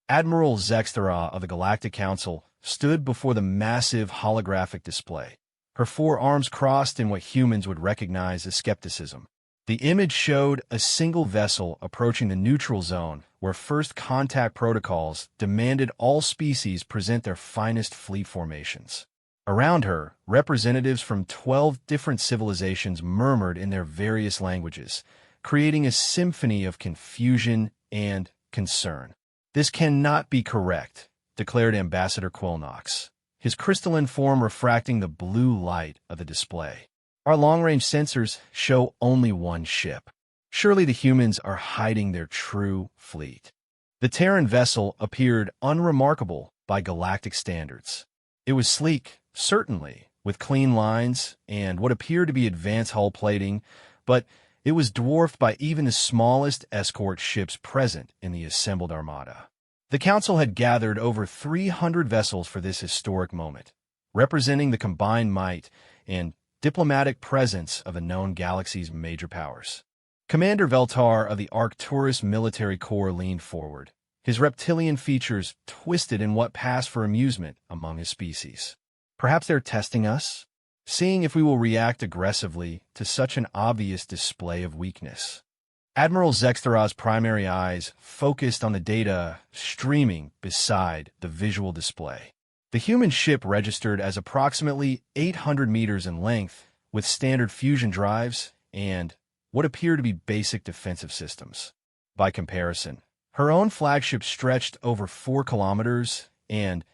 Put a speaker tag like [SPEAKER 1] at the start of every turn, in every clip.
[SPEAKER 1] Admiral Zexthera of the Galactic Council stood before the massive holographic display, her four arms crossed in what humans would recognize as skepticism. The image showed a single vessel approaching the neutral zone, where first contact protocols demanded all species present their finest fleet formations. Around her, representatives from 12 different civilizations murmured in their various languages, creating a symphony of confusion and concern. "This cannot be correct," declared Ambassador Quillnox, his crystalline form refracting the blue light of the display. "Our long-range sensors show only one ship. Surely the humans are hiding their true fleet." The Terran vessel appeared unremarkable by galactic standards. It was sleek, certainly, with clean lines and what appeared to be advanced hull plating, but it was dwarfed by even the smallest escort ships present in the assembled armada. The Council had gathered over 300 vessels for this historic moment, representing the combined might and diplomatic presence of the known galaxy's major powers. Commander Veltar of the Arcturus Military Corps leaned forward, his reptilian features twisted in what passed for amusement among his species. "Perhaps they're testing us, seeing if we will react aggressively to such an obvious display of weakness." Admiral Zexthera's primary eyes focused on the data streaming beside the visual display. The human ship registered as approximately 800 meters in length, with standard fusion drives and what appeared to be basic defensive systems. By comparison, her own flagship stretched over 4 kilometers and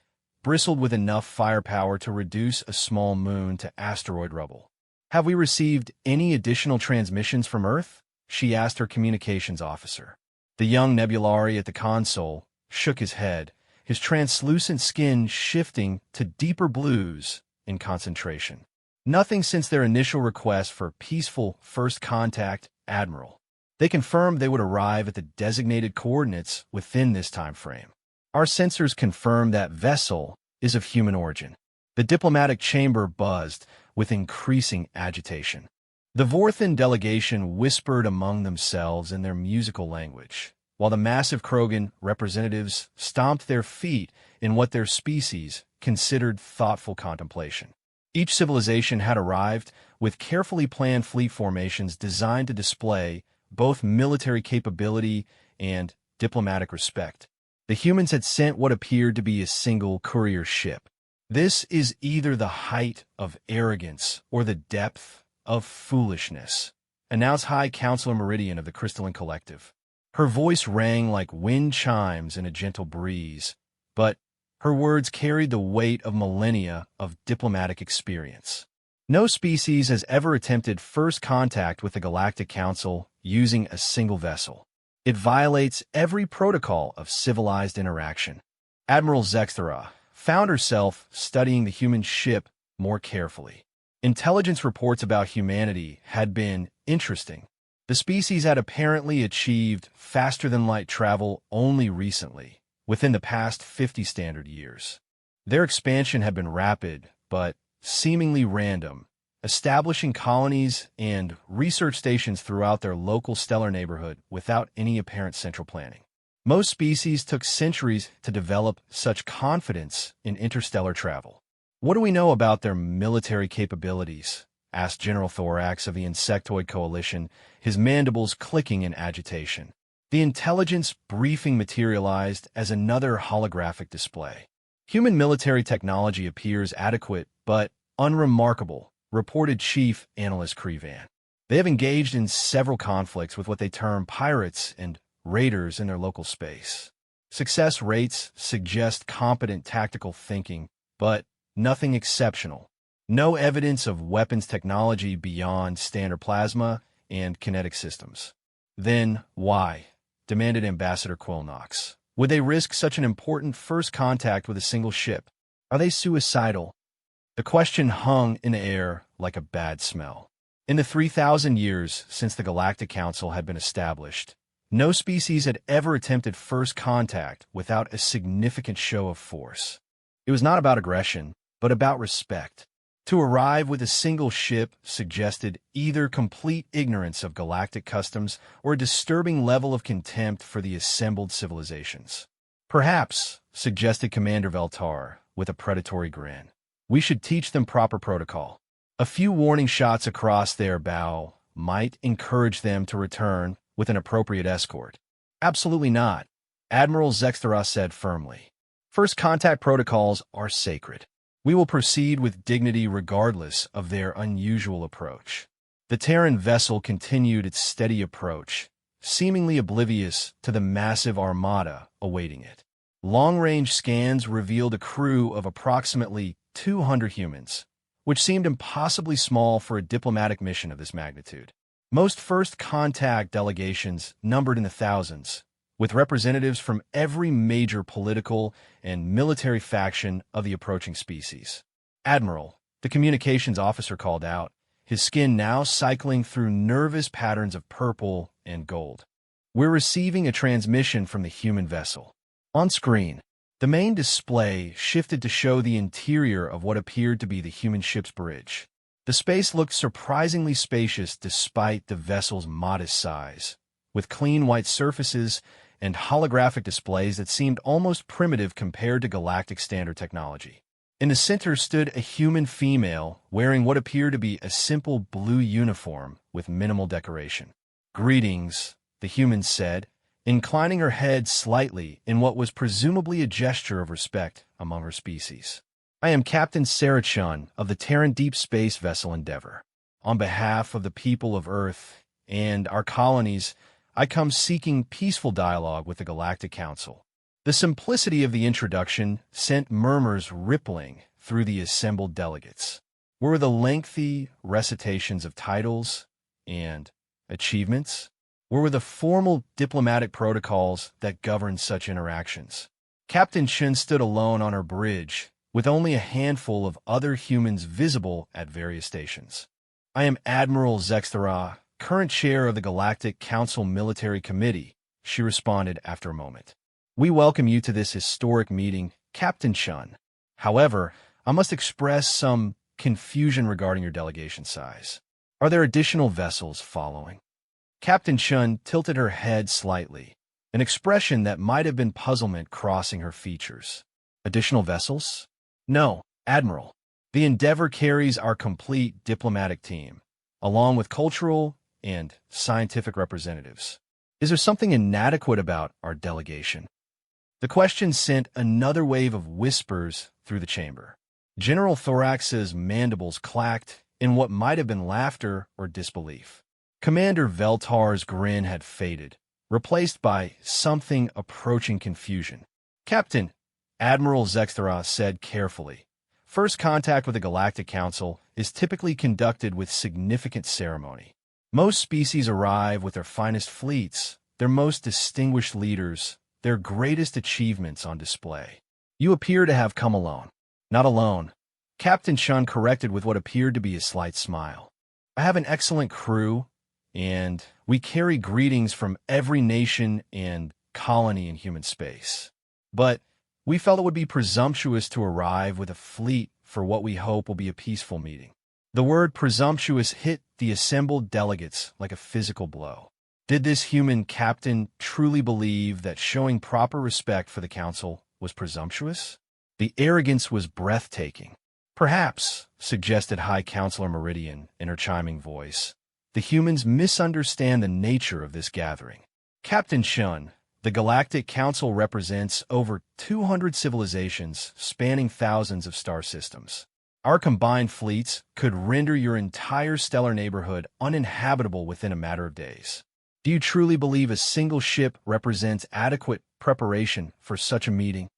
[SPEAKER 1] bristled with enough firepower to reduce a small moon to asteroid rubble. "Have we received any additional transmissions from Earth?" she asked her communications officer. The young Nebulari at the console shook his head, his translucent skin shifting to deeper blues in concentration. "Nothing since their initial request for peaceful first contact, Admiral. They confirmed they would arrive at the designated coordinates within this time frame. Our sensors confirm that vessel is of human origin." The diplomatic chamber buzzed with increasing agitation. The Vorthan delegation whispered among themselves in their musical language, while the massive Krogan representatives stomped their feet in what their species considered thoughtful contemplation. Each civilization had arrived with carefully planned fleet formations designed to display both military capability and diplomatic respect. The humans had sent what appeared to be a single courier ship. "This is either the height of arrogance or the depth of foolishness," announced High Counselor Meridian of the Crystalline Collective. Her voice rang like wind chimes in a gentle breeze, but her words carried the weight of millennia of diplomatic experience. "No species has ever attempted first contact with the Galactic Council using a single vessel. It violates every protocol of civilized interaction." Admiral Zexthera found herself studying the human ship more carefully. Intelligence reports about humanity had been interesting. The species had apparently achieved faster-than-light travel only recently, within the past 50 standard years. Their expansion had been rapid, but seemingly random, establishing colonies and research stations throughout their local stellar neighborhood without any apparent central planning. Most species took centuries to develop such confidence in interstellar travel. "What do we know about their military capabilities?" asked General Thorax of the Insectoid Coalition, his mandibles clicking in agitation. The intelligence briefing materialized as another holographic display. "Human military technology appears adequate but unremarkable," reported Chief Analyst Crevan. "They have engaged in several conflicts with what they term pirates and raiders in their local space. Success rates suggest competent tactical thinking, but nothing exceptional. No evidence of weapons technology beyond standard plasma and kinetic systems." "Then why?" demanded Ambassador Quillnox. "Would they risk such an important first contact with a single ship? Are they suicidal?" The question hung in the air like a bad smell. In the 3,000 years since the Galactic Council had been established, no species had ever attempted first contact without a significant show of force. It was not about aggression, but about respect. To arrive with a single ship suggested either complete ignorance of galactic customs or a disturbing level of contempt for the assembled civilizations. Perhaps, suggested Commander Veltar, with a predatory grin. We should teach them proper protocol. A few warning shots across their bow might encourage them to return with an appropriate escort. Absolutely not, Admiral Zextera said firmly. First contact protocols are sacred. We will proceed with dignity regardless of their unusual approach. The Terran vessel continued its steady approach, seemingly oblivious to the massive armada awaiting it. Long-range scans revealed a crew of approximately 200 humans, which seemed impossibly small for a diplomatic mission of this magnitude. Most first-contact delegations numbered in the thousands, with representatives from every major political and military faction of the approaching species. Admiral, the communications officer called out, his skin now cycling through nervous patterns of purple and gold. We're receiving a transmission from the human vessel. On screen, the main display shifted to show the interior of what appeared to be the human ship's bridge. The space looked surprisingly spacious despite the vessel's modest size, with clean white surfaces and holographic displays that seemed almost primitive compared to galactic standard technology. In the center stood a human female wearing what appeared to be a simple blue uniform with minimal decoration. "Greetings," the human said, inclining her head slightly in what was presumably a gesture of respect among her species. "I am Captain Sarah Chun of the Terran Deep Space Vessel Endeavor. On behalf of the people of Earth and our colonies, I come seeking peaceful dialogue with the Galactic Council." The simplicity of the introduction sent murmurs rippling through the assembled delegates. Were the lengthy recitations of titles and achievements? Were the formal diplomatic protocols that govern such interactions? Captain Chun stood alone on her bridge, with only a handful of other humans visible at various stations. "I am Admiral Zextera, current chair of the Galactic Council Military Committee," she responded after a moment. "We welcome you to this historic meeting, Captain Chun. However, I must express some confusion regarding your delegation size. Are there additional vessels following?" Captain Chun tilted her head slightly, an expression that might have been puzzlement crossing her features. "Additional vessels? No, Admiral. The Endeavor carries our complete diplomatic team, along with cultural and scientific representatives. Is there something inadequate about our delegation?" The question sent another wave of whispers through the chamber. General Thorax's mandibles clacked in what might have been laughter or disbelief. Commander Veltar's grin had faded, replaced by something approaching confusion. "Captain," Admiral Zextera said carefully, "first contact with the Galactic Council is typically conducted with significant ceremony. Most species arrive with their finest fleets, their most distinguished leaders, their greatest achievements on display. You appear to have come alone." "Not alone," Captain Chun corrected with what appeared to be a slight smile. "I have an excellent crew, and we carry greetings from every nation and colony in human space. But we felt it would be presumptuous to arrive with a fleet for what we hope will be a peaceful meeting." The word presumptuous hit the assembled delegates like a physical blow. Did this human captain truly believe that showing proper respect for the council was presumptuous? The arrogance was breathtaking. "Perhaps," suggested High Counselor Meridian in her chiming voice, "the humans misunderstand the nature of this gathering. Captain Chun, the Galactic Council represents over 200 civilizations spanning thousands of star systems. Our combined fleets could render your entire stellar neighborhood uninhabitable within a matter of days. Do you truly believe a single ship represents adequate preparation for such a meeting?"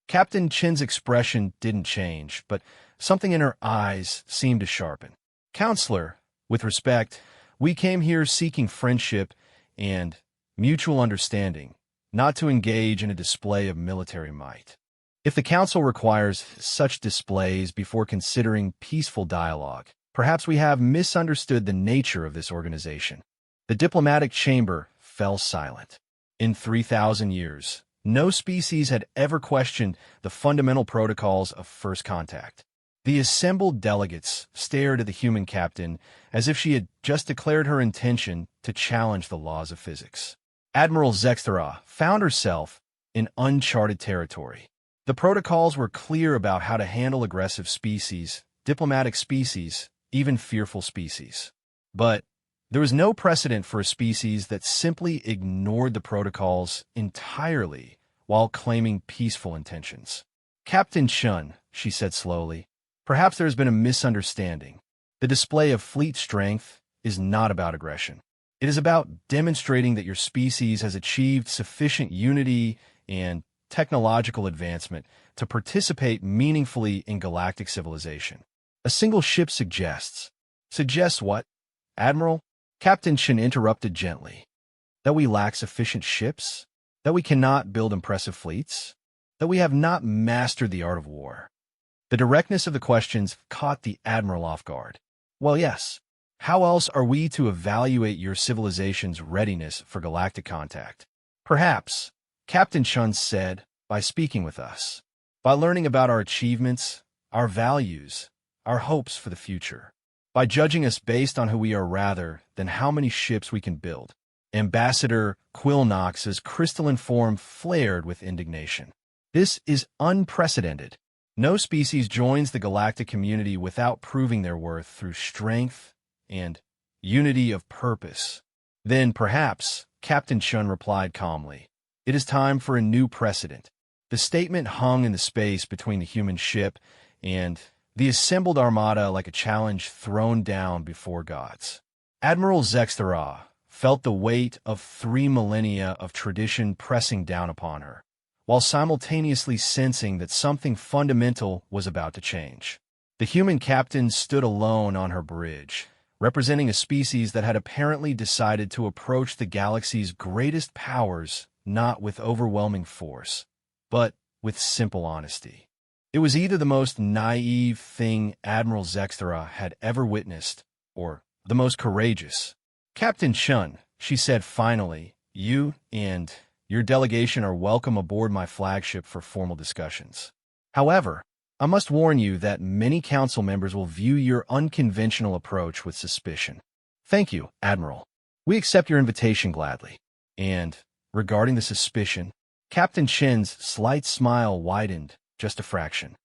[SPEAKER 1] Captain Chin's expression didn't change, but something in her eyes seemed to sharpen. "Counselor, with respect, we came here seeking friendship and mutual understanding, not to engage in a display of military might. If the Council requires such displays before considering peaceful dialogue, perhaps we have misunderstood the nature of this organization." The diplomatic chamber fell silent. In 3,000 years, no species had ever questioned the fundamental protocols of first contact. The assembled delegates stared at the human captain as if she had just declared her intention to challenge the laws of physics. Admiral Zextera found herself in uncharted territory. The protocols were clear about how to handle aggressive species, diplomatic species, even fearful species. But there was no precedent for a species that simply ignored the protocols entirely while claiming peaceful intentions. "Captain Chun," she said slowly, "perhaps there has been a misunderstanding. The display of fleet strength is not about aggression. It is about demonstrating that your species has achieved sufficient unity and technological advancement to participate meaningfully in galactic civilization. A single ship suggests." "Suggests what, Admiral?" Captain Chen interrupted gently. "That we lack sufficient ships? That we cannot build impressive fleets? That we have not mastered the art of war?" The directness of the questions caught the Admiral off guard. "Well, yes. How else are we to evaluate your civilization's readiness for galactic contact?" "Perhaps," Captain Chun said, "by speaking with us. By learning about our achievements, our values, our hopes for the future. By judging us based on who we are rather than how many ships we can build." Ambassador Quillnox's crystalline form flared with indignation. "This is unprecedented. No species joins the galactic community without proving their worth through strength and unity of purpose." "Then perhaps," Captain Chun replied calmly, "it is time for a new precedent." The statement hung in the space between the human ship and the assembled armada like a challenge thrown down before gods. Admiral Zextera felt the weight of 3 millennia of tradition pressing down upon her, while simultaneously sensing that something fundamental was about to change. The human captain stood alone on her bridge, representing a species that had apparently decided to approach the galaxy's greatest powers not with overwhelming force, but with simple honesty. It was either the most naive thing Admiral Zextera had ever witnessed, or the most courageous. "Captain Chun," she said finally, "you and your delegation are welcome aboard my flagship for formal discussions. However, I must warn you that many council members will view your unconventional approach with suspicion." "Thank you, Admiral. We accept your invitation gladly." "And regarding the suspicion," Captain Chen's slight smile widened just a fraction.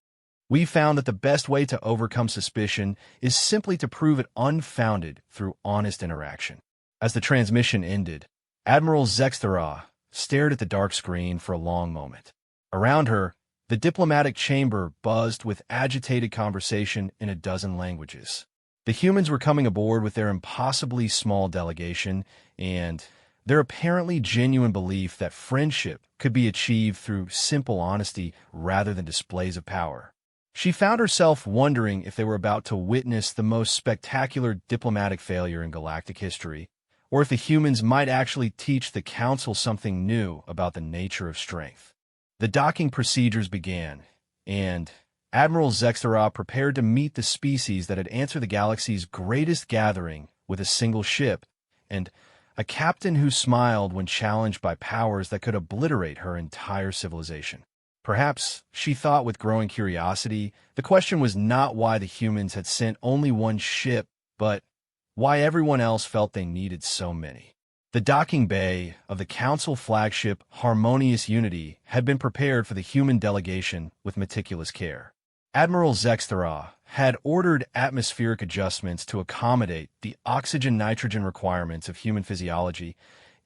[SPEAKER 1] "We found that the best way to overcome suspicion is simply to prove it unfounded through honest interaction." As the transmission ended, Admiral Zextera stared at the dark screen for a long moment. Around her, the diplomatic chamber buzzed with agitated conversation in a dozen languages. The humans were coming aboard with their impossibly small delegation and their apparently genuine belief that friendship could be achieved through simple honesty rather than displays of power. She found herself wondering if they were about to witness the most spectacular diplomatic failure in galactic history, or if the humans might actually teach the Council something new about the nature of strength. The docking procedures began, and Admiral Zextera prepared to meet the species that had answered the galaxy's greatest gathering with a single ship, and a captain who smiled when challenged by powers that could obliterate her entire civilization. Perhaps, she thought with growing curiosity, the question was not why the humans had sent only one ship, but why everyone else felt they needed so many. The docking bay of the Council flagship Harmonious Unity had been prepared for the human delegation with meticulous care. Admiral Zextera had ordered atmospheric adjustments to accommodate the oxygen-nitrogen requirements of human physiology,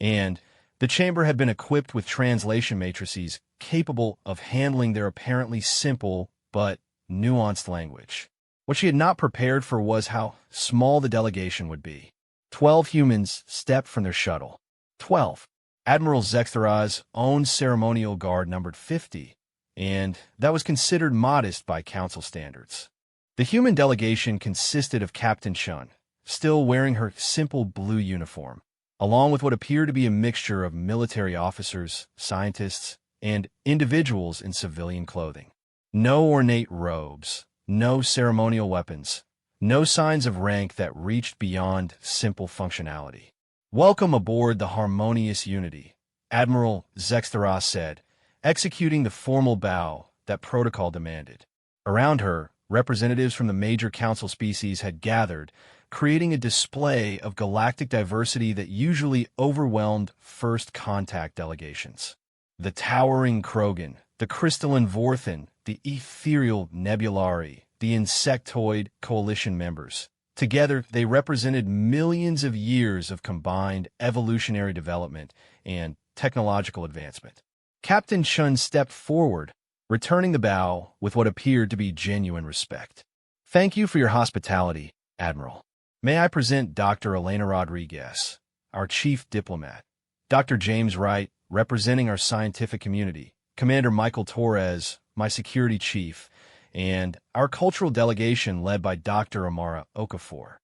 [SPEAKER 1] and the chamber had been equipped with translation matrices capable of handling their apparently simple but nuanced language. What she had not prepared for was how small the delegation would be. 12 humans stepped from their shuttle. 12. Admiral Zextera's own ceremonial guard numbered 50, and that was considered modest by Council standards. The human delegation consisted of Captain Chun, still wearing her simple blue uniform, along with what appeared to be a mixture of military officers, scientists, and individuals in civilian clothing. No ornate robes, no ceremonial weapons, no signs of rank that reached beyond simple functionality. "Welcome aboard the Harmonious Unity," Admiral Zextera said, executing the formal bow that protocol demanded. Around her, representatives from the major council species had gathered, creating a display of galactic diversity that usually overwhelmed first contact delegations. The towering Krogan, the crystalline Vorthan, the ethereal Nebulari, the insectoid coalition members. Together, they represented millions of years of combined evolutionary development and technological advancement. Captain Chun stepped forward, returning the bow with what appeared to be genuine respect. "Thank you for your hospitality, Admiral. May I present Dr. Elena Rodriguez, our chief diplomat, Dr. James Wright, representing our scientific community, Commander Michael Torres, my security chief, and our cultural delegation led by Dr. Amara Okafor."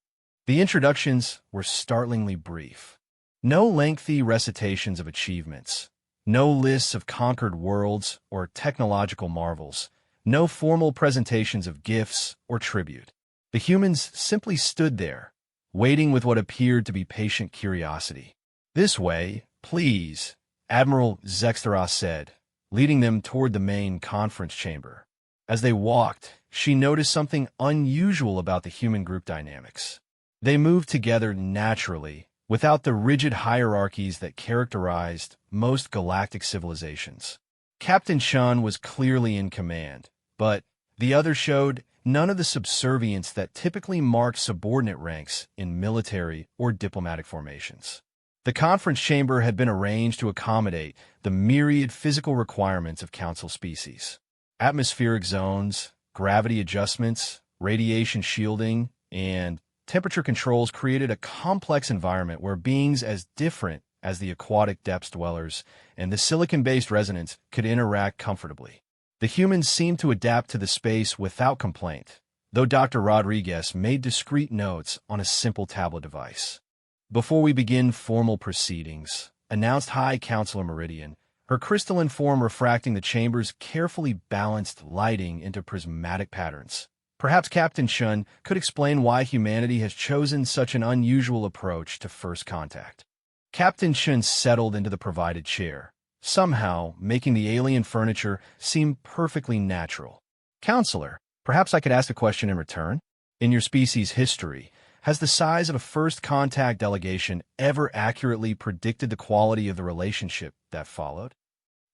[SPEAKER 1] The introductions were startlingly brief. No lengthy recitations of achievements, no lists of conquered worlds or technological marvels, no formal presentations of gifts or tribute. The humans simply stood there, waiting with what appeared to be patient curiosity. "This way, please," Admiral Zexteros said, leading them toward the main conference chamber. As they walked, she noticed something unusual about the human group dynamics. They moved together naturally, without the rigid hierarchies that characterized most galactic civilizations. Captain Chun was clearly in command, but the other showed none of the subservience that typically marks subordinate ranks in military or diplomatic formations. The conference chamber had been arranged to accommodate the myriad physical requirements of Council species. Atmospheric zones, gravity adjustments, radiation shielding, and temperature controls created a complex environment where beings as different as the aquatic depths dwellers and the silicon-based residents could interact comfortably. The humans seemed to adapt to the space without complaint, though Dr. Rodriguez made discreet notes on a simple tablet device. "Before we begin formal proceedings," announced High Counselor Meridian, her crystalline form refracting the chamber's carefully balanced lighting into prismatic patterns. "Perhaps Captain Chun could explain why humanity has chosen such an unusual approach to first contact." Captain Chun settled into the provided chair, somehow making the alien furniture seem perfectly natural. "Counselor, perhaps I could ask a question in return? In your species' history, has the size of a first contact delegation ever accurately predicted the quality of the relationship that followed?"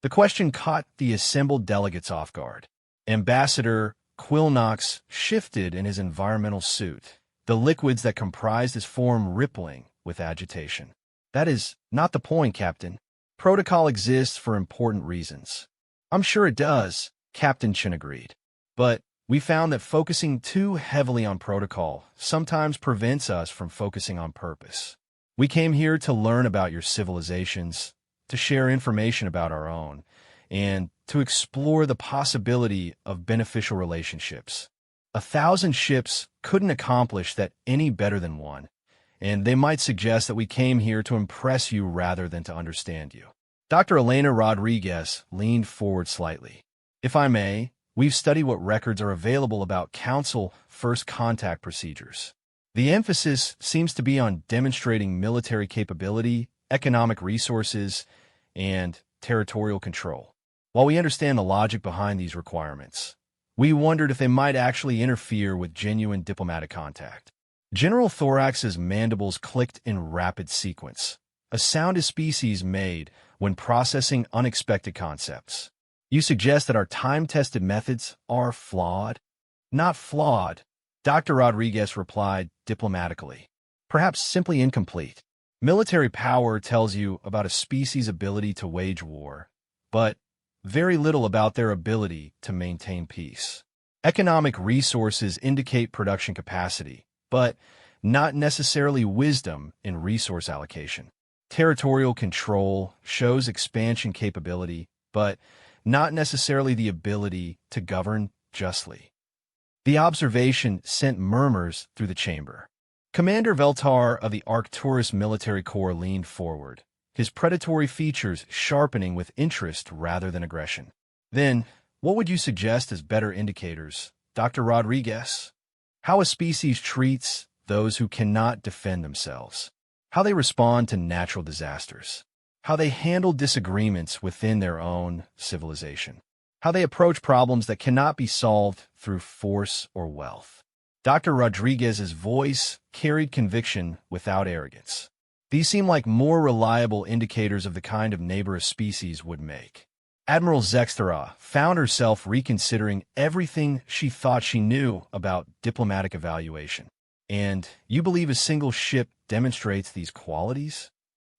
[SPEAKER 1] The question caught the assembled delegates off guard. Ambassador Quillnox shifted in his environmental suit, the liquids that comprised his form rippling with agitation. "That is not the point, Captain. Protocol exists for important reasons." "I'm sure it does," Captain Chin agreed. "But we found that focusing too heavily on protocol sometimes prevents us from focusing on purpose. We came here to learn about your civilizations, to share information about our own, and to explore the possibility of beneficial relationships. 1,000 ships couldn't accomplish that any better than one, and they might suggest that we came here to impress you rather than to understand you." Dr. Elena Rodriguez leaned forward slightly. "If I may, we've studied what records are available about Council first contact procedures. The emphasis seems to be on demonstrating military capability, economic resources, and territorial control. While we understand the logic behind these requirements, we wondered if they might actually interfere with genuine diplomatic contact." General Thorax's mandibles clicked in rapid sequence, a sound his species made when processing unexpected concepts. "You suggest that our time-tested methods are flawed?" "Not flawed," Dr. Rodriguez replied diplomatically. "Perhaps simply incomplete. Military power tells you about a species' ability to wage war, but very little about their ability to maintain peace. Economic resources indicate production capacity, but not necessarily wisdom in resource allocation. Territorial control shows expansion capability, but not necessarily the ability to govern justly." The observation sent murmurs through the chamber. Commander Veltar of the Arcturus Military Corps leaned forward, his predatory features sharpening with interest rather than aggression. "Then, what would you suggest as better indicators, Dr. Rodriguez? How a species treats those who cannot defend themselves, how they respond to natural disasters, how they handle disagreements within their own civilization, how they approach problems that cannot be solved through force or wealth." Dr. Rodriguez's voice carried conviction without arrogance. "These seem like more reliable indicators of the kind of neighbor a species would make." Admiral Zextera found herself reconsidering everything she thought she knew about diplomatic evaluation. And you believe a single ship demonstrates these qualities?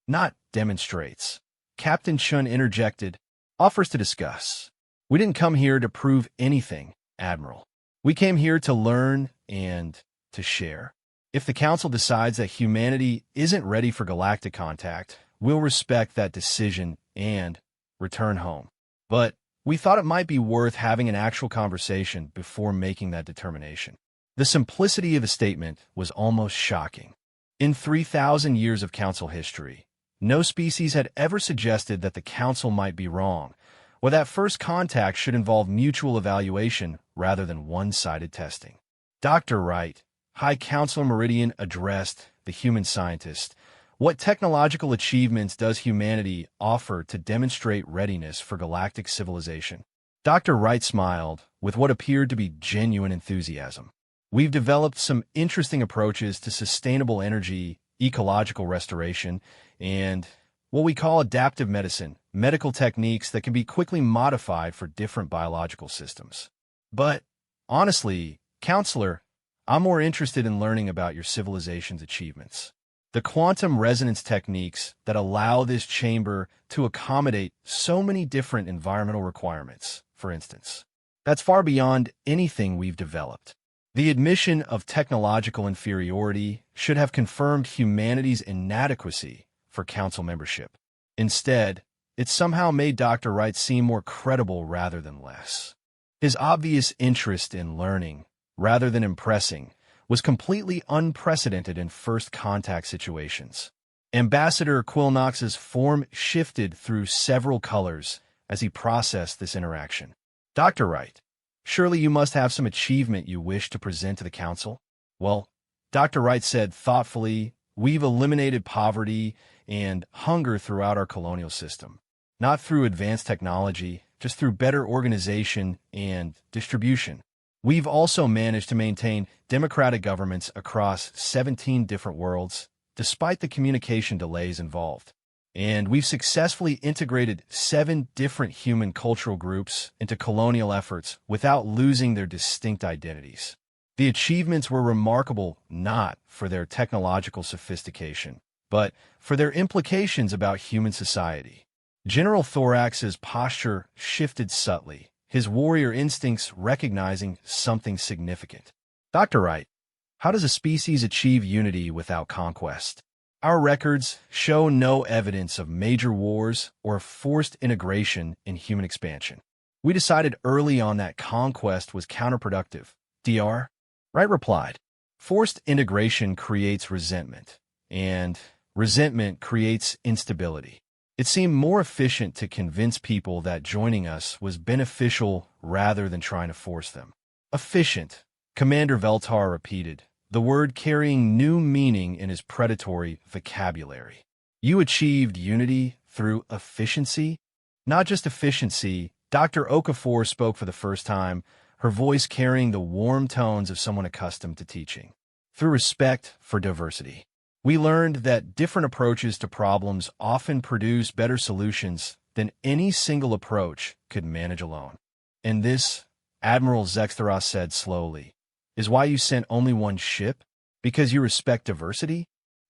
[SPEAKER 1] Not demonstrates. Captain Chun interjected, offers to discuss. We didn't come here to prove anything, Admiral. We came here to learn and to share. If the Council decides that humanity isn't ready for galactic contact, we'll respect that decision and return home. But we thought it might be worth having an actual conversation before making that determination. The simplicity of the statement was almost shocking. In 3,000 years of Council history, no species had ever suggested that the Council might be wrong, or that first contact should involve mutual evaluation rather than one-sided testing. Dr. Wright, High Counselor Meridian, addressed the human scientist. What technological achievements does humanity offer to demonstrate readiness for galactic civilization? Dr. Wright smiled with what appeared to be genuine enthusiasm. We've developed some interesting approaches to sustainable energy, ecological restoration, and what we call adaptive medicine, medical techniques that can be quickly modified for different biological systems. But honestly, Counselor, I'm more interested in learning about your civilization's achievements. The quantum resonance techniques that allow this chamber to accommodate so many different environmental requirements, for instance. That's far beyond anything we've developed. The admission of technological inferiority should have confirmed humanity's inadequacy for Council membership. Instead, it somehow made Dr. Wright seem more credible rather than less. His obvious interest in learning, rather than impressing, was completely unprecedented in first contact situations. Ambassador Quillnox's form shifted through several colors as he processed this interaction. Dr. Wright, surely you must have some achievement you wish to present to the Council? Well, Dr. Wright said thoughtfully, we've eliminated poverty and hunger throughout our colonial system. Not through advanced technology, just through better organization and distribution. We've also managed to maintain democratic governments across 17 different worlds, despite the communication delays involved. And we've successfully integrated 7 different human cultural groups into colonial efforts without losing their distinct identities. The achievements were remarkable not for their technological sophistication, but for their implications about human society. General Thorax's posture shifted subtly, his warrior instincts recognizing something significant. Dr. Wright, how does a species achieve unity without conquest? Our records show no evidence of major wars or forced integration in human expansion. We decided early on that conquest was counterproductive. Dr. Wright replied, forced integration creates resentment, and resentment creates instability. It seemed more efficient to convince people that joining us was beneficial rather than trying to force them. Efficient, Commander Veltar repeated, the word carrying new meaning in his predatory vocabulary. You achieved unity through efficiency? Not just efficiency, Dr. Okafor spoke for the first time, her voice carrying the warm tones of someone accustomed to teaching. Through respect for diversity. We learned that different approaches to problems often produce better solutions than any single approach could manage alone. And this, Admiral Zextera said slowly, is why you sent only one ship? Because you respect diversity?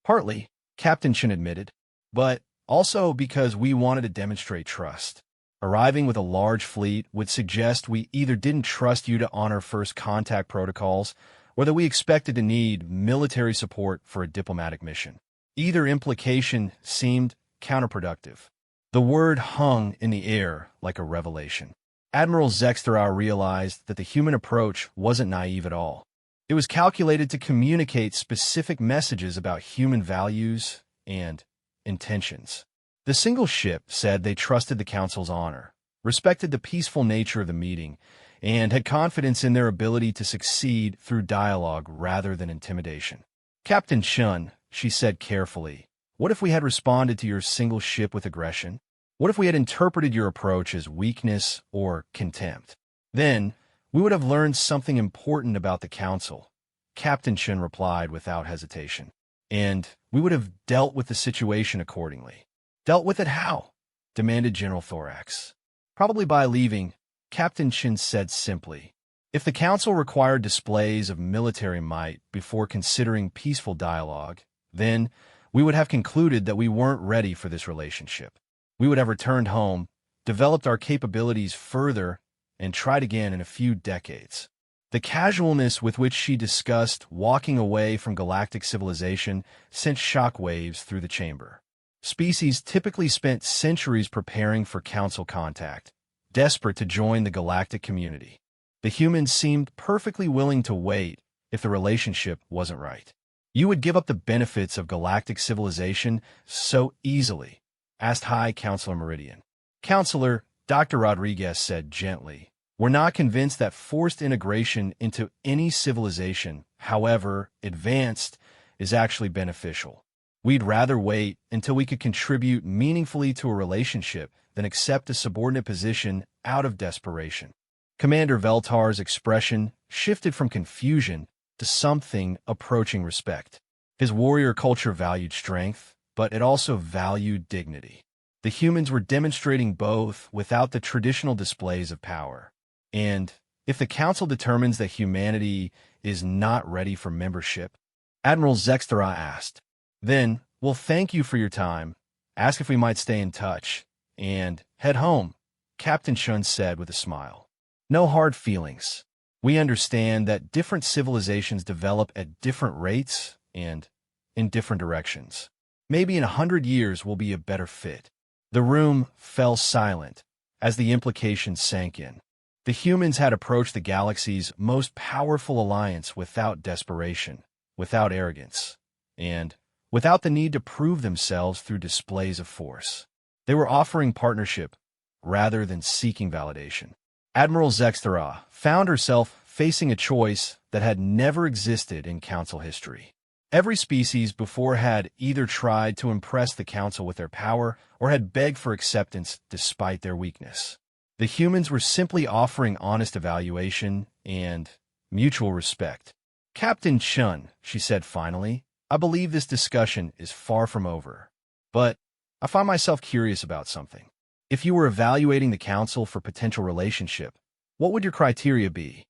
[SPEAKER 1] Partly, Captain Chen admitted, but also because we wanted to demonstrate trust. Arriving with a large fleet would suggest we either didn't trust you to honor first contact protocols or that we expected to need military support for a diplomatic mission. Either implication seemed counterproductive. The word hung in the air like a revelation. Admiral Zextera realized that the human approach wasn't naive at all. It was calculated to communicate specific messages about human values and intentions. The single ship said they trusted the Council's honor, respected the peaceful nature of the meeting, and had confidence in their ability to succeed through dialogue rather than intimidation. Captain Chun, she said carefully, what if we had responded to your single ship with aggression? What if we had interpreted your approach as weakness or contempt? Then, we would have learned something important about the Council, Captain Chun replied without hesitation. And we would have dealt with the situation accordingly. Dealt with it how? Demanded General Thorax. Probably by leaving, Captain Chin said simply. If the Council required displays of military might before considering peaceful dialogue, then we would have concluded that we weren't ready for this relationship. We would have returned home, developed our capabilities further, and tried again in a few decades. The casualness with which she discussed walking away from galactic civilization sent shockwaves through the chamber. Species typically spent centuries preparing for Council contact, desperate to join the galactic community. The humans seemed perfectly willing to wait if the relationship wasn't right. You would give up the benefits of galactic civilization so easily, asked High Counselor Meridian. Counselor, Dr. Rodriguez said gently, we're not convinced that forced integration into any civilization, however advanced, is actually beneficial. We'd rather wait until we could contribute meaningfully to a relationship than accept a subordinate position out of desperation. Commander Veltar's expression shifted from confusion to something approaching respect. His warrior culture valued strength, but it also valued dignity. The humans were demonstrating both without the traditional displays of power. And if the Council determines that humanity is not ready for membership, Admiral Zextera asked, then we'll thank you for your time, ask if we might stay in touch, and head home, Captain Shun said with a smile. No hard feelings. We understand that different civilizations develop at different rates and in different directions. Maybe in 100 years we'll be a better fit. The room fell silent as the implications sank in. The humans had approached the galaxy's most powerful alliance without desperation, without arrogance, and without the need to prove themselves through displays of force. They were offering partnership rather than seeking validation. Admiral Zextera found herself facing a choice that had never existed in Council history. Every species before had either tried to impress the Council with their power or had begged for acceptance despite their weakness. The humans were simply offering honest evaluation and mutual respect. Captain Chun, she said finally, I believe this discussion is far from over. But I find myself curious about something. If you were evaluating the Council for potential relationship, what would your criteria be?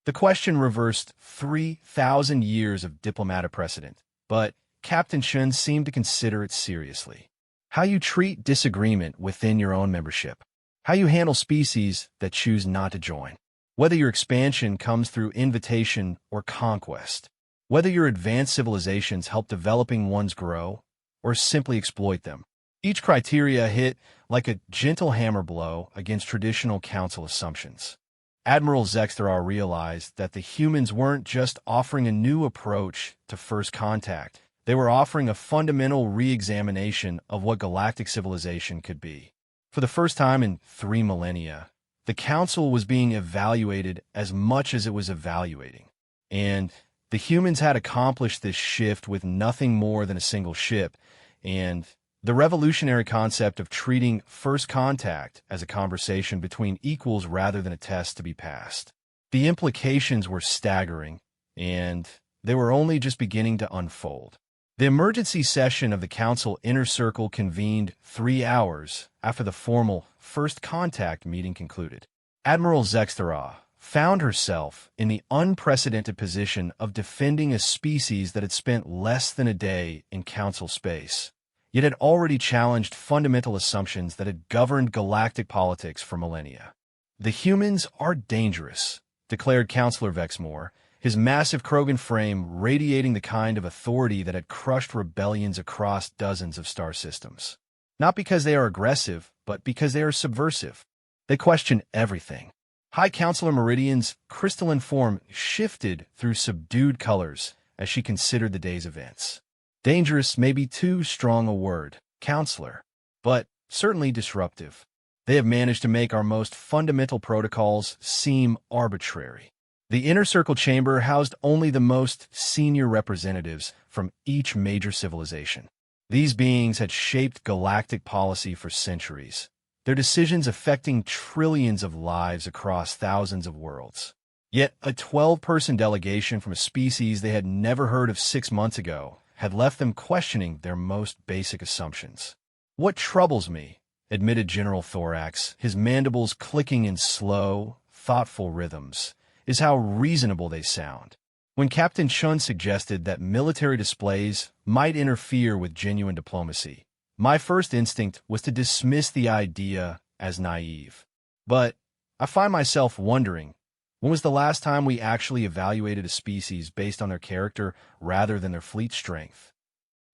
[SPEAKER 1] The question reversed 3,000 years of diplomatic precedent, but Captain Chun seemed to consider it seriously. How you treat disagreement within your own membership. How you handle species that choose not to join. Whether your expansion comes through invitation or conquest. Whether your advanced civilizations help developing ones grow or simply exploit them. Each criteria hit like a gentle hammer blow against traditional Council assumptions. Admiral Zextera realized that the humans weren't just offering a new approach to first contact. They were offering a fundamental re-examination of what galactic civilization could be. For the first time in 3 millennia, the Council was being evaluated as much as it was evaluating. And the humans had accomplished this shift with nothing more than a single ship, and the revolutionary concept of treating first contact as a conversation between equals rather than a test to be passed. The implications were staggering, and they were only just beginning to unfold. The emergency session of the Council Inner Circle convened 3 hours after the formal first contact meeting concluded. Admiral Zextera found herself in the unprecedented position of defending a species that had spent less than a day in Council space, yet had already challenged fundamental assumptions that had governed galactic politics for millennia. The humans are dangerous, declared Counselor Vexmore, his massive Krogan frame radiating the kind of authority that had crushed rebellions across dozens of star systems. Not because they are aggressive, but because they are subversive. They question everything. High Counselor Meridian's crystalline form shifted through subdued colors as she considered the day's events. Dangerous may be too strong a word, Counselor, but certainly disruptive. They have managed to make our most fundamental protocols seem arbitrary. The Inner Circle Chamber housed only the most senior representatives from each major civilization. These beings had shaped galactic policy for centuries, their decisions affecting trillions of lives across thousands of worlds. Yet a 12-person delegation from a species they had never heard of 6 months ago had left them questioning their most basic assumptions. What troubles me admitted General Thorax, his mandibles clicking in slow, thoughtful rhythms, is how reasonable they sound. When Captain Chun suggested that military displays might interfere with genuine diplomacy, my first instinct was to dismiss the idea as naive. But I find myself wondering, when was the last time we actually evaluated a species based on their character rather than their fleet strength?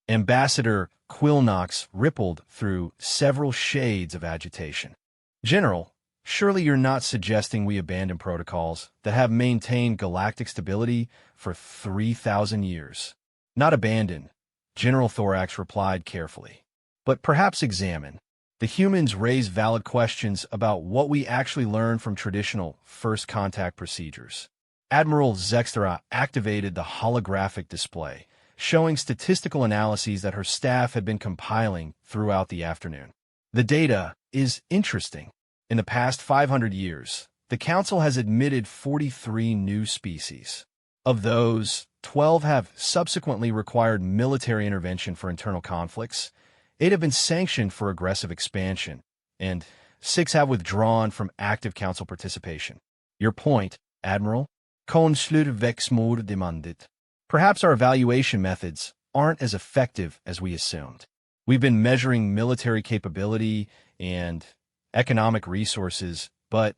[SPEAKER 1] Ambassador Quillnox rippled through several shades of agitation. General, surely you're not suggesting we abandon protocols that have maintained galactic stability for 3,000 years. Not abandon, General Thorax replied carefully, but perhaps examine. The humans raise valid questions about what we actually learned from traditional first contact procedures. Admiral Zextera activated the holographic display, showing statistical analyses that her staff had been compiling throughout the afternoon. The data is interesting. In the past 500 years, the Council has admitted 43 new species. Of those, 12 have subsequently required military intervention for internal conflicts, 8 have been sanctioned for aggressive expansion, and 6 have withdrawn from active Council participation. Your point, Admiral? Konsular Vexmor demanded. Perhaps our evaluation methods aren't as effective as we assumed. We've been measuring military capability and economic resources, but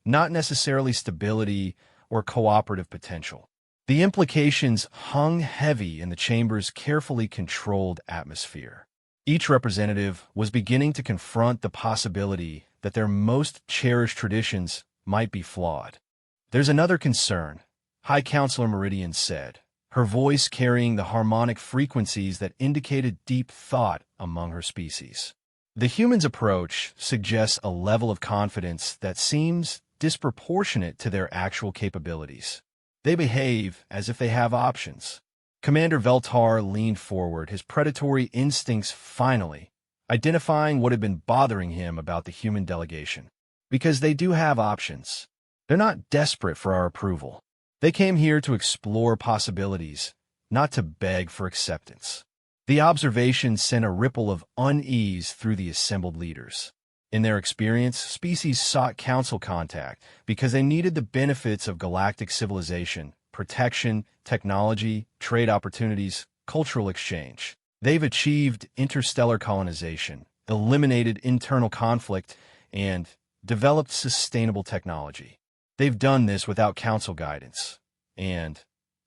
[SPEAKER 1] not necessarily stability or cooperative potential. The implications hung heavy in the chamber's carefully controlled atmosphere. Each representative was beginning to confront the possibility that their most cherished traditions might be flawed. There's another concern, High Counselor Meridian said, her voice carrying the harmonic frequencies that indicated deep thought among her species. The human's approach suggests a level of confidence that seems disproportionate to their actual capabilities. They behave as if they have options. Commander Veltar leaned forward, his predatory instincts finally identifying what had been bothering him about the human delegation. Because they do have options. They're not desperate for our approval. They came here to explore possibilities, not to beg for acceptance. The observation sent a ripple of unease through the assembled leaders. In their experience, species sought council contact because they needed the benefits of galactic civilization, protection, technology, trade opportunities, cultural exchange. They've achieved interstellar colonization, eliminated internal conflict, and developed sustainable technology. They've done this without council guidance, and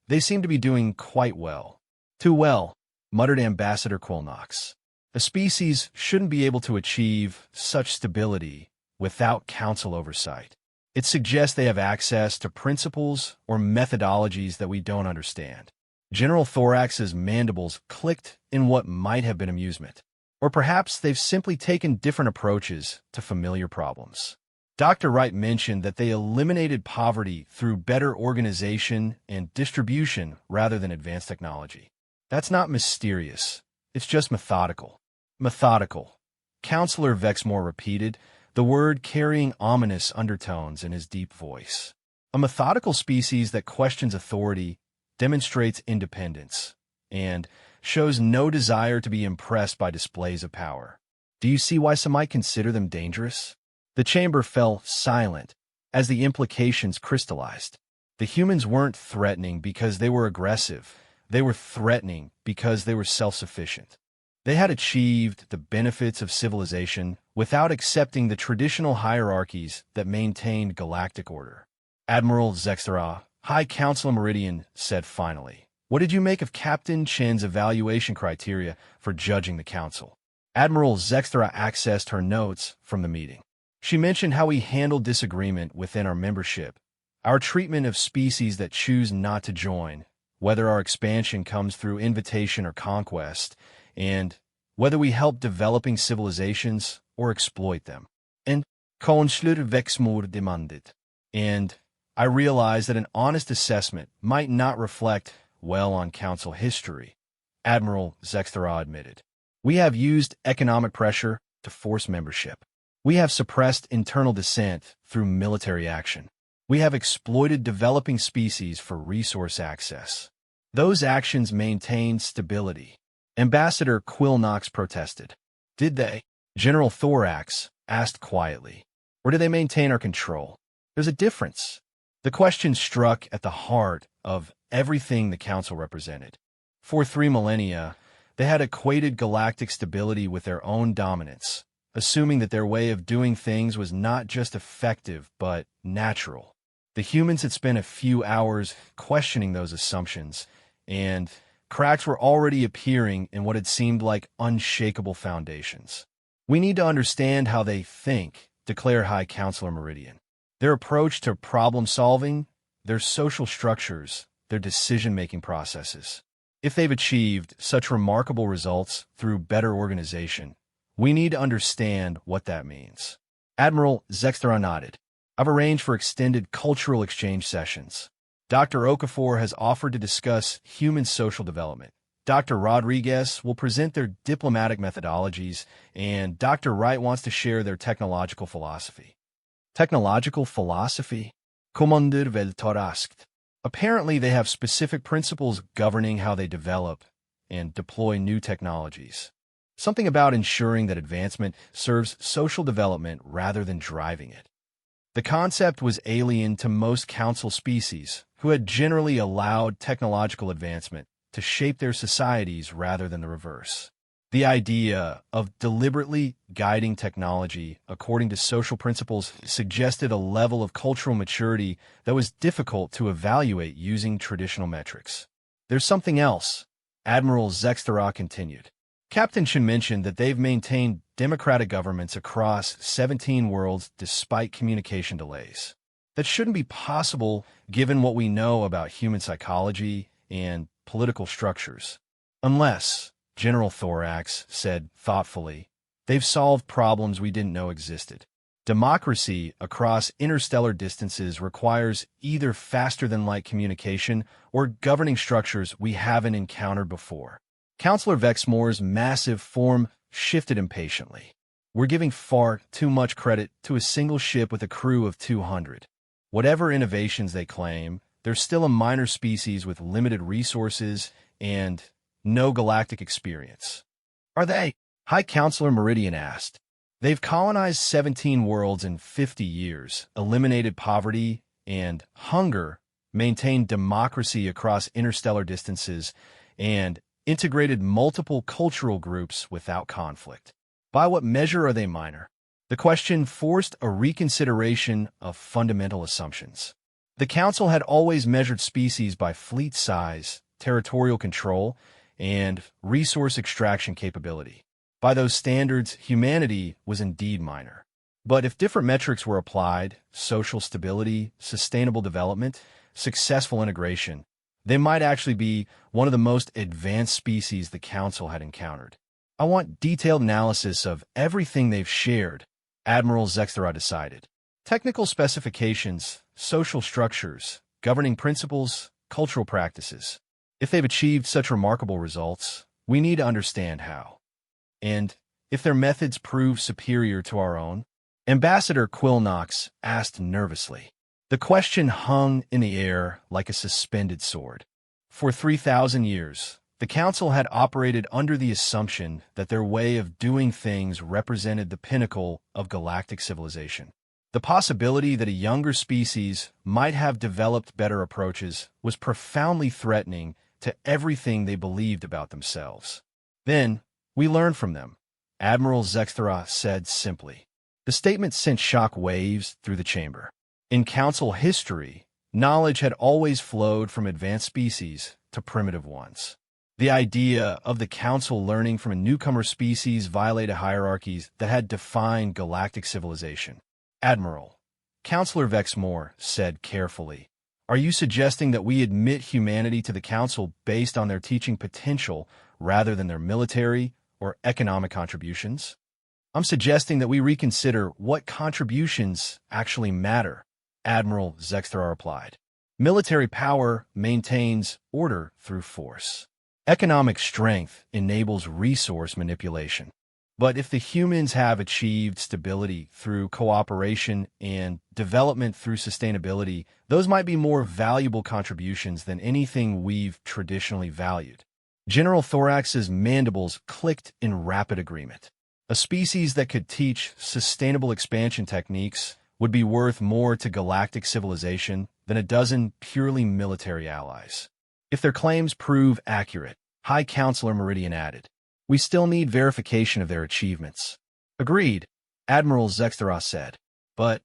[SPEAKER 1] they seem to be doing quite well. Too well, muttered Ambassador Quillnox. A species shouldn't be able to achieve such stability without council oversight. It suggests they have access to principles or methodologies that we don't understand. General Thorax's mandibles clicked in what might have been amusement. Or perhaps they've simply taken different approaches to familiar problems. Dr. Wright mentioned that they eliminated poverty through better organization and distribution rather than advanced technology. That's not mysterious. It's just methodical. Methodical. Counselor Vexmore repeated, the word carrying ominous undertones in his deep voice. A methodical species that questions authority, demonstrates independence, and shows no desire to be impressed by displays of power. Do you see why some might consider them dangerous? The chamber fell silent as the implications crystallized. The humans weren't threatening because they were aggressive. They were threatening because they were self-sufficient. They had achieved the benefits of civilization without accepting the traditional hierarchies that maintained galactic order. Admiral Zextera, High Counselor Meridian, said finally, what did you make of Captain Chen's evaluation criteria for judging the council? Admiral Zextera accessed her notes from the meeting. She mentioned how we handled disagreement within our membership, our treatment of species that choose not to join, whether our expansion comes through invitation or conquest, and whether we help developing civilizations or exploit them. And Konsular Vexmor demanded. And I realized that an honest assessment might not reflect well on council history, Admiral Zextera admitted. We have used economic pressure to force membership. We have suppressed internal dissent through military action. We have exploited developing species for resource access. Those actions maintained stability. Ambassador Quillnox protested. Did they? General Thorax asked quietly. Or do they maintain our control? There's a difference. The question struck at the heart of everything the Council represented. For 3 millennia, they had equated galactic stability with their own dominance, assuming that their way of doing things was not just effective, but natural. The humans had spent a few hours questioning those assumptions, and cracks were already appearing in what had seemed like unshakable foundations. We need to understand how they think, declared High Counselor Meridian. Their approach to problem-solving, their social structures, their decision-making processes. If they've achieved such remarkable results through better organization, we need to understand what that means. Admiral Zextra nodded. I've arranged for extended cultural exchange sessions. Dr. Okafor has offered to discuss human social development. Dr. Rodriguez will present their diplomatic methodologies, and Dr. Wright wants to share their technological philosophy. Technological philosophy? Commander Veltor asked. Apparently, they have specific principles governing how they develop and deploy new technologies. Something about ensuring that advancement serves social development rather than driving it. The concept was alien to most council species, who had generally allowed technological advancement to shape their societies rather than the reverse. The idea of deliberately guiding technology according to social principles suggested a level of cultural maturity that was difficult to evaluate using traditional metrics. There's something else, Admiral Zextra continued. Captain Shin mentioned that they've maintained democratic governments across 17 worlds despite communication delays. That shouldn't be possible given what we know about human psychology and political structures. Unless, General Thorax said thoughtfully, they've solved problems we didn't know existed. Democracy across interstellar distances requires either faster-than-light communication or governing structures we haven't encountered before. Counselor Vexmore's massive form shifted impatiently. We're giving far too much credit to a single ship with a crew of 200. Whatever innovations they claim, they're still a minor species with limited resources and no galactic experience. Are they? High Counselor Meridian asked. They've colonized 17 worlds in 50 years, eliminated poverty and hunger, maintained democracy across interstellar distances, and integrated multiple cultural groups without conflict. By what measure are they minor? The question forced a reconsideration of fundamental assumptions. The Council had always measured species by fleet size, territorial control, and resource extraction capability. By those standards, humanity was indeed minor. But if different metrics were applied, social stability, sustainable development, successful integration, they might actually be one of the most advanced species the Council had encountered. I want detailed analysis of everything they've shared, Admiral Zextra decided. Technical specifications, social structures, governing principles, cultural practices. If they've achieved such remarkable results, we need to understand how. And if their methods prove superior to our own? Ambassador Quillnox asked nervously. The question hung in the air like a suspended sword. For 3,000 years, the Council had operated under the assumption that their way of doing things represented the pinnacle of galactic civilization. The possibility that a younger species might have developed better approaches was profoundly threatening to everything they believed about themselves. Then, we learned from them, Admiral Zextra said simply. The statement sent shock waves through the chamber. In Council history, knowledge had always flowed from advanced species to primitive ones. The idea of the Council learning from a newcomer species violated hierarchies that had defined galactic civilization. Admiral, Counselor Vexmore said carefully, are you suggesting that we admit humanity to the Council based on their teaching potential rather than their military or economic contributions? I'm suggesting that we reconsider what contributions actually matter, Admiral Zextra replied. Military power maintains order through force. Economic strength enables resource manipulation. But if the humans have achieved stability through cooperation and development through sustainability, those might be more valuable contributions than anything we've traditionally valued. General Thorax's mandibles clicked in rapid agreement. A species that could teach sustainable expansion techniques would be worth more to galactic civilization than a dozen purely military allies. If their claims prove accurate, High Counselor Meridian added, we still need verification of their achievements. Agreed, Admiral Zexteros said, but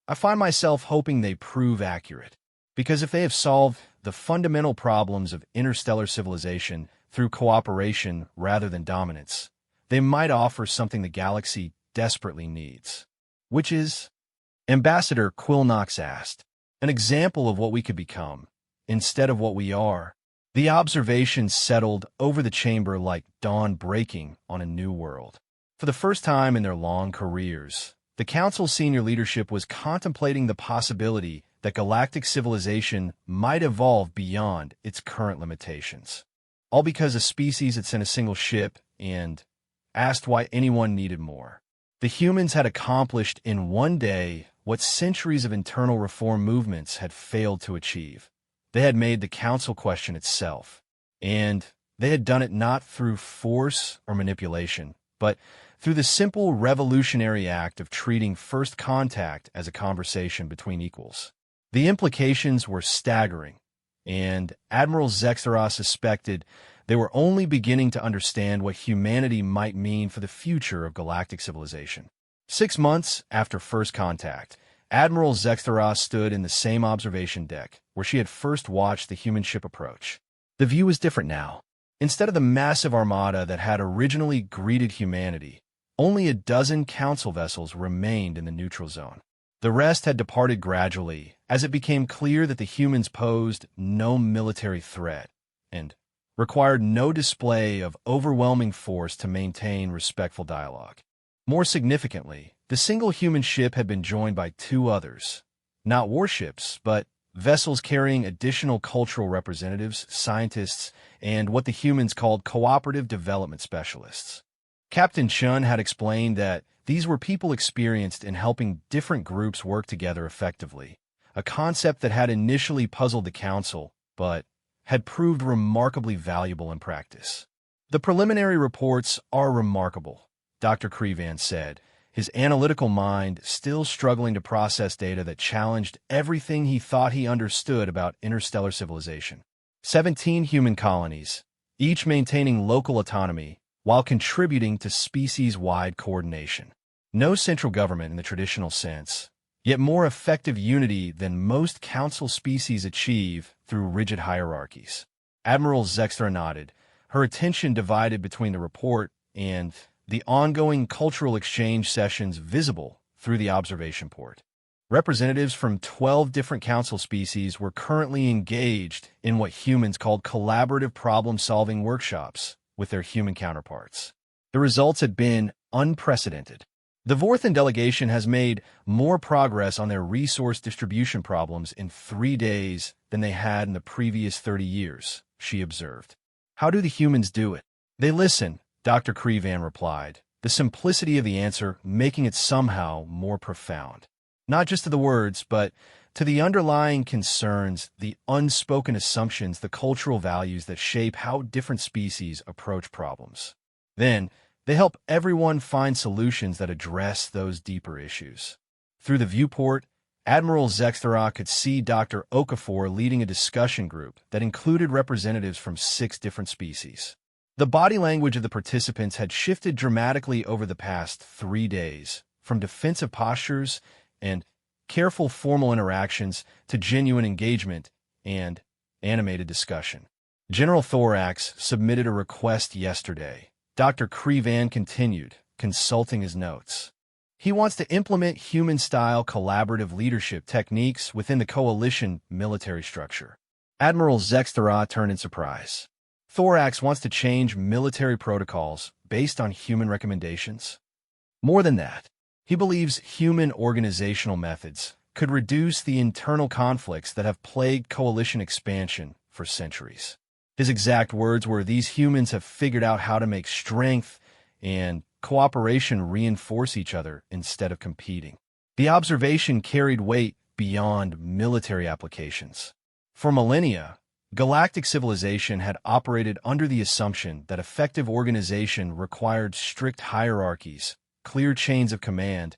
[SPEAKER 1] I find myself hoping they prove accurate. Because if they have solved the fundamental problems of interstellar civilization through cooperation rather than dominance, they might offer something the galaxy desperately needs. Which is, Ambassador Quillnox asked, an example of what we could become, instead of what we are. The observations settled over the chamber like dawn breaking on a new world. For the first time in their long careers, the Council's senior leadership was contemplating the possibility that galactic civilization might evolve beyond its current limitations. All because a species had sent a single ship and asked why anyone needed more. The humans had accomplished in one day what centuries of internal reform movements had failed to achieve. They had made the Council question itself, and they had done it not through force or manipulation, but through the simple revolutionary act of treating first contact as a conversation between equals. The implications were staggering, and Admiral Zexteros suspected they were only beginning to understand what humanity might mean for the future of galactic civilization. 6 months after first contact, Admiral Zexteros stood in the same observation deck where she had first watched the human ship approach. The view was different now. Instead of the massive armada that had originally greeted humanity, only a dozen Council vessels remained in the neutral zone. The rest had departed gradually as it became clear that the humans posed no military threat and required no display of overwhelming force to maintain respectful dialogue. More significantly, the single human ship had been joined by 2 others, not warships, but vessels carrying additional cultural representatives, scientists, and what the humans called cooperative development specialists. Captain Chun had explained that these were people experienced in helping different groups work together effectively, a concept that had initially puzzled the Council, but had proved remarkably valuable in practice. The preliminary reports are remarkable, Dr. Crevan said, his analytical mind still struggling to process data that challenged everything he thought he understood about interstellar civilization. 17 human colonies, each maintaining local autonomy while contributing to species-wide coordination. No central government in the traditional sense, yet more effective unity than most Council species achieve through rigid hierarchies. Admiral Zexter nodded, her attention divided between the report and the ongoing cultural exchange sessions visible through the observation port. Representatives from 12 different Council species were currently engaged in what humans called collaborative problem-solving workshops with their human counterparts. The results had been unprecedented. The Vorthan delegation has made more progress on their resource distribution problems in 3 days than they had in the previous 30 years, she observed. How do the humans do it? They listen, Dr. Crevan replied, the simplicity of the answer making it somehow more profound. Not just to the words, but to the underlying concerns, the unspoken assumptions, the cultural values that shape how different species approach problems. Then, they help everyone find solutions that address those deeper issues. Through the viewport, Admiral Zextera could see Dr. Okafor leading a discussion group that included representatives from 6 different species. The body language of the participants had shifted dramatically over the past 3 days, from defensive postures and careful formal interactions to genuine engagement and animated discussion. General Thorax submitted a request yesterday. Dr. Crevan continued, consulting his notes. He wants to implement human-style collaborative leadership techniques within the coalition military structure. Admiral Zextera turned in surprise. Thorax wants to change military protocols based on human recommendations. More than that, he believes human organizational methods could reduce the internal conflicts that have plagued coalition expansion for centuries. His exact words were, these humans have figured out how to make strength and cooperation reinforce each other instead of competing. The observation carried weight beyond military applications. For millennia, Galactic civilization had operated under the assumption that effective organization required strict hierarchies, clear chains of command,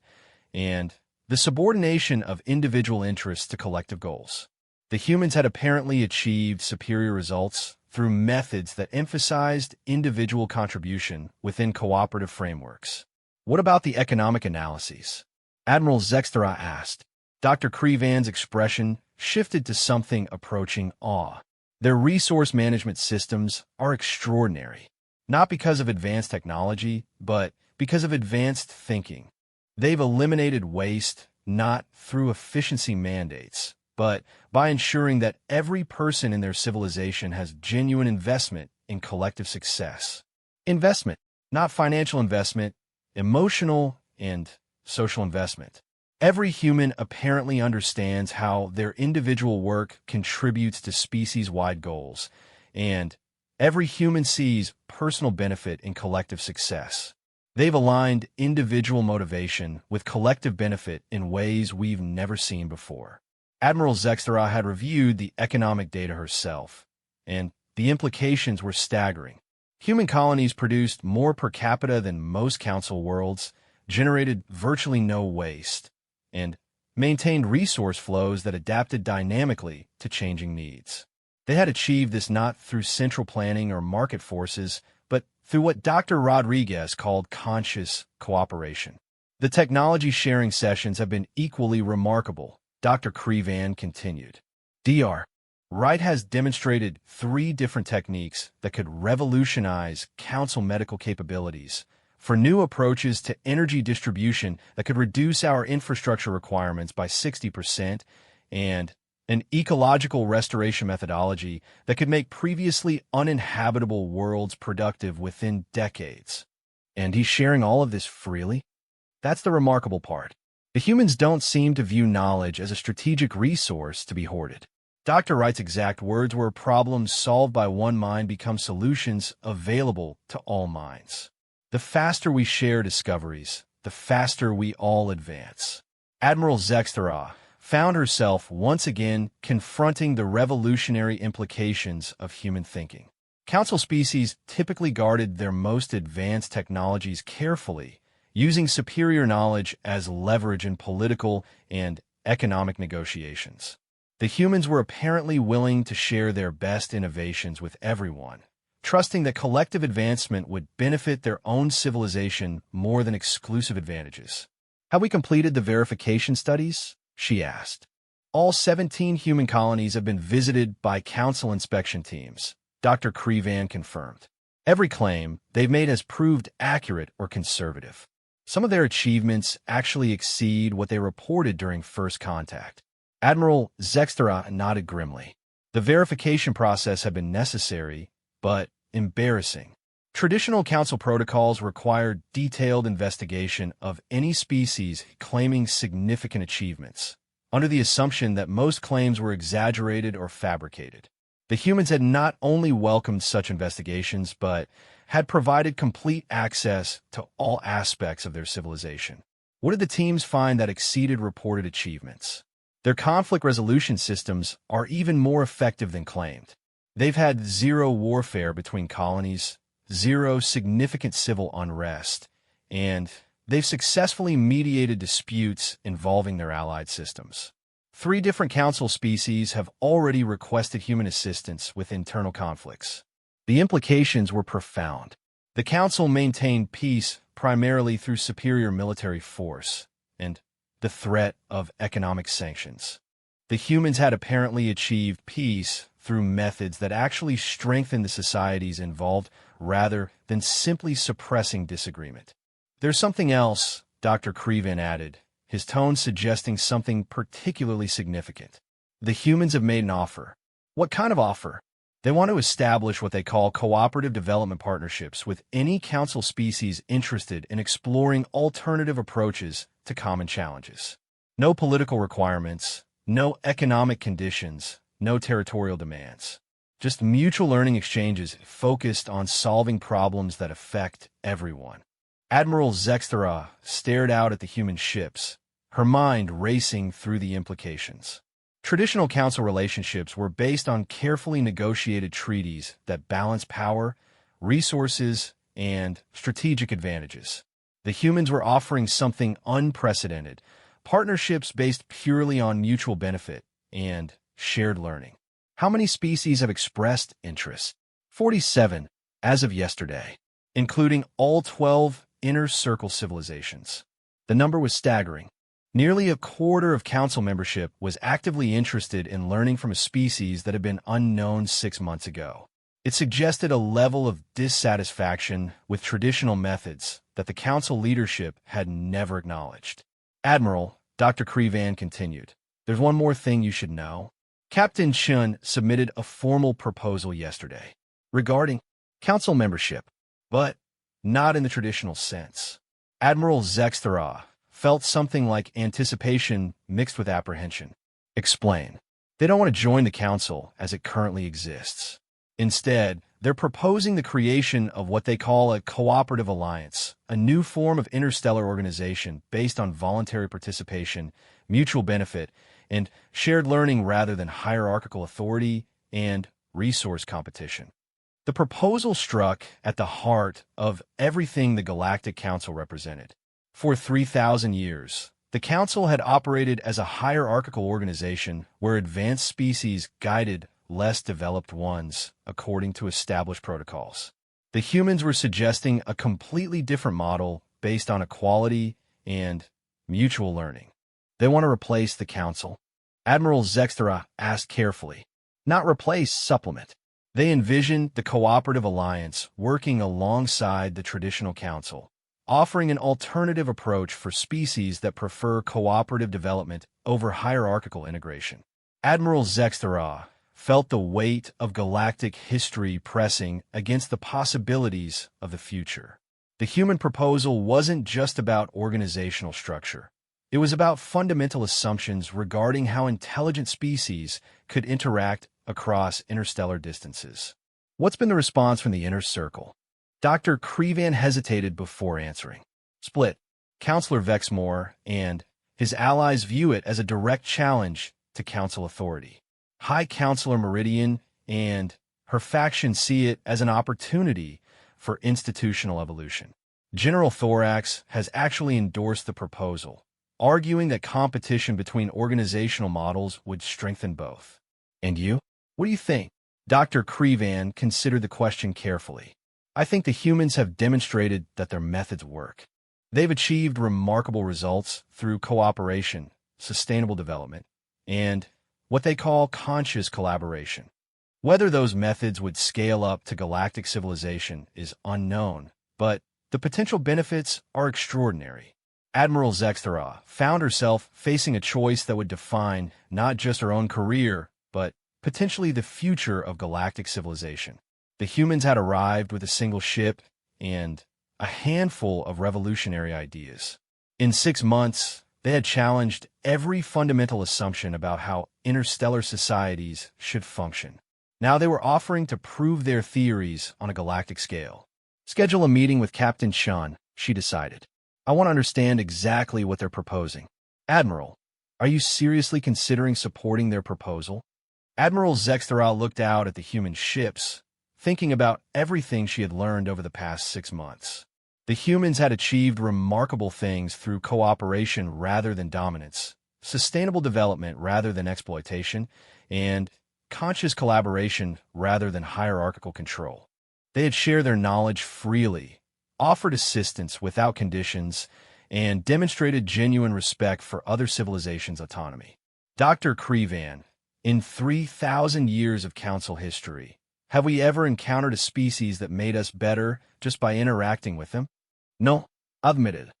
[SPEAKER 1] and the subordination of individual interests to collective goals. The humans had apparently achieved superior results through methods that emphasized individual contribution within cooperative frameworks. What about the economic analyses? Admiral Zextera asked. Dr. Crevan's expression shifted to something approaching awe. Their resource management systems are extraordinary, not because of advanced technology, but because of advanced thinking. They've eliminated waste not through efficiency mandates, but by ensuring that every person in their civilization has genuine investment in collective success. Investment, not financial investment, emotional and social investment. Every human apparently understands how their individual work contributes to species-wide goals, and every human sees personal benefit in collective success. They've aligned individual motivation with collective benefit in ways we've never seen before. Admiral Zextera had reviewed the economic data herself, and the implications were staggering. Human colonies produced more per capita than most council worlds, generated virtually no waste, and maintained resource flows that adapted dynamically to changing needs. They had achieved this not through central planning or market forces, but through what Dr. Rodriguez called conscious cooperation. The technology sharing sessions have been equally remarkable, Dr. Crevan continued. Dr. Wright has demonstrated 3 different techniques that could revolutionize council medical capabilities for new approaches to energy distribution that could reduce our infrastructure requirements by 60%, and an ecological restoration methodology that could make previously uninhabitable worlds productive within decades. And he's sharing all of this freely? That's the remarkable part. The humans don't seem to view knowledge as a strategic resource to be hoarded. Dr. Wright's exact words were problems solved by one mind become solutions available to all minds. The faster we share discoveries, the faster we all advance. Admiral Zextera found herself once again confronting the revolutionary implications of human thinking. Council species typically guarded their most advanced technologies carefully, using superior knowledge as leverage in political and economic negotiations. The humans were apparently willing to share their best innovations with everyone, trusting that collective advancement would benefit their own civilization more than exclusive advantages. Have we completed the verification studies? She asked. All 17 human colonies have been visited by council inspection teams, Dr. Crevan confirmed. Every claim they've made has proved accurate or conservative. Some of their achievements actually exceed what they reported during first contact. Admiral Zextera nodded grimly. The verification process had been necessary, but embarrassing. Traditional council protocols required detailed investigation of any species claiming significant achievements, under the assumption that most claims were exaggerated or fabricated. The humans had not only welcomed such investigations, but had provided complete access to all aspects of their civilization. What did the teams find that exceeded reported achievements? Their conflict resolution systems are even more effective than claimed. They've had 0 warfare between colonies, 0 significant civil unrest, and they've successfully mediated disputes involving their allied systems. 3 different council species have already requested human assistance with internal conflicts. The implications were profound. The council maintained peace primarily through superior military force and the threat of economic sanctions. The humans had apparently achieved peace through methods that actually strengthened the societies involved rather than simply suppressing disagreement. There's something else, Dr. Crevan added, his tone suggesting something particularly significant. The humans have made an offer. What kind of offer? They want to establish what they call cooperative development partnerships with any council species interested in exploring alternative approaches to common challenges. No political requirements, no economic conditions, no territorial demands. Just mutual learning exchanges focused on solving problems that affect everyone. Admiral Zextera stared out at the human ships, her mind racing through the implications. Traditional council relationships were based on carefully negotiated treaties that balanced power, resources, and strategic advantages. The humans were offering something unprecedented, partnerships based purely on mutual benefit and shared learning. How many species have expressed interest? 47, as of yesterday, including all 12 inner circle civilizations. The number was staggering. Nearly a quarter of council membership was actively interested in learning from a species that had been unknown 6 months ago. It suggested a level of dissatisfaction with traditional methods that the council leadership had never acknowledged. Admiral, Dr. Crevan continued, there's one more thing you should know. Captain Chun submitted a formal proposal yesterday regarding council membership, but not in the traditional sense. Admiral Zexthara felt something like anticipation mixed with apprehension. Explain. They don't want to join the council as it currently exists. Instead, they're proposing the creation of what they call a cooperative alliance, a new form of interstellar organization based on voluntary participation, mutual benefit, and shared learning rather than hierarchical authority and resource competition. The proposal struck at the heart of everything the Galactic Council represented. For 3,000 years, the Council had operated as a hierarchical organization where advanced species guided less developed ones according to established protocols. The humans were suggesting a completely different model based on equality and mutual learning. They want to replace the Council. Admiral Zexthara asked carefully. Not replace, supplement. They envisioned the cooperative alliance working alongside the traditional council, offering an alternative approach for species that prefer cooperative development over hierarchical integration. Admiral Zexthara felt the weight of galactic history pressing against the possibilities of the future. The human proposal wasn't just about organizational structure. It was about fundamental assumptions regarding how intelligent species could interact across interstellar distances. What's been the response from the inner circle? Dr. Crevan hesitated before answering. Split. Counselor Vexmore and his allies view it as a direct challenge to council authority. High Counselor Meridian and her faction see it as an opportunity for institutional evolution. General Thorax has actually endorsed the proposal, arguing that competition between organizational models would strengthen both. And you? What do you think? Dr. Crevan considered the question carefully. I think the humans have demonstrated that their methods work. They've achieved remarkable results through cooperation, sustainable development, and what they call conscious collaboration. Whether those methods would scale up to galactic civilization is unknown, but the potential benefits are extraordinary. Admiral Zexthara found herself facing a choice that would define not just her own career, but potentially the future of galactic civilization. The humans had arrived with a single ship and a handful of revolutionary ideas. In 6 months, they had challenged every fundamental assumption about how interstellar societies should function. Now they were offering to prove their theories on a galactic scale. Schedule a meeting with Captain Chun, she decided. I want to understand exactly what they're proposing. Admiral, are you seriously considering supporting their proposal? Admiral Zexthara looked out at the human ships, thinking about everything she had learned over the past 6 months. The humans had achieved remarkable things through cooperation rather than dominance, sustainable development rather than exploitation, and conscious collaboration rather than hierarchical control. They had shared their knowledge freely, offered assistance without conditions, and demonstrated genuine respect for other civilizations' autonomy. Dr. Crevan, in 3,000 years of council history, have we ever encountered a species that made us better just by interacting with them? No, admitted.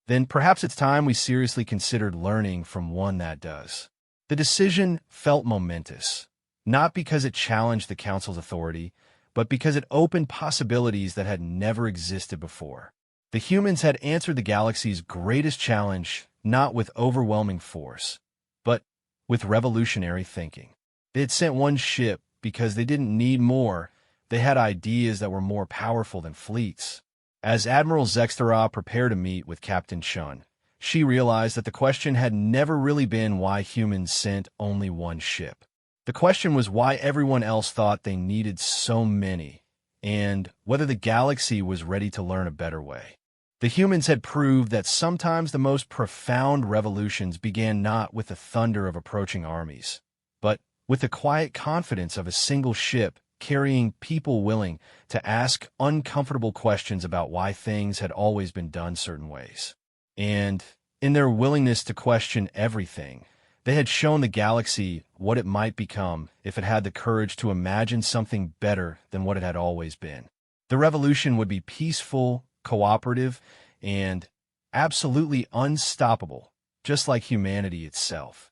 [SPEAKER 1] Then perhaps it's time we seriously considered learning from one that does. The decision felt momentous, not because it challenged the council's authority, but because it opened possibilities that had never existed before. The humans had answered the galaxy's greatest challenge not with overwhelming force, but with revolutionary thinking. They had sent one ship because they didn't need more. They had ideas that were more powerful than fleets. As Admiral Zexthara prepared to meet with Captain Chun, she realized that the question had never really been why humans sent only one ship. The question was why everyone else thought they needed so many, and whether the galaxy was ready to learn a better way. The humans had proved that sometimes the most profound revolutions began not with the thunder of approaching armies, but with the quiet confidence of a single ship carrying people willing to ask uncomfortable questions about why things had always been done certain ways. And in their willingness to question everything, they had shown the galaxy what it might become if it had the courage to imagine something better than what it had always been. The revolution would be peaceful, cooperative, and absolutely unstoppable, just like humanity itself.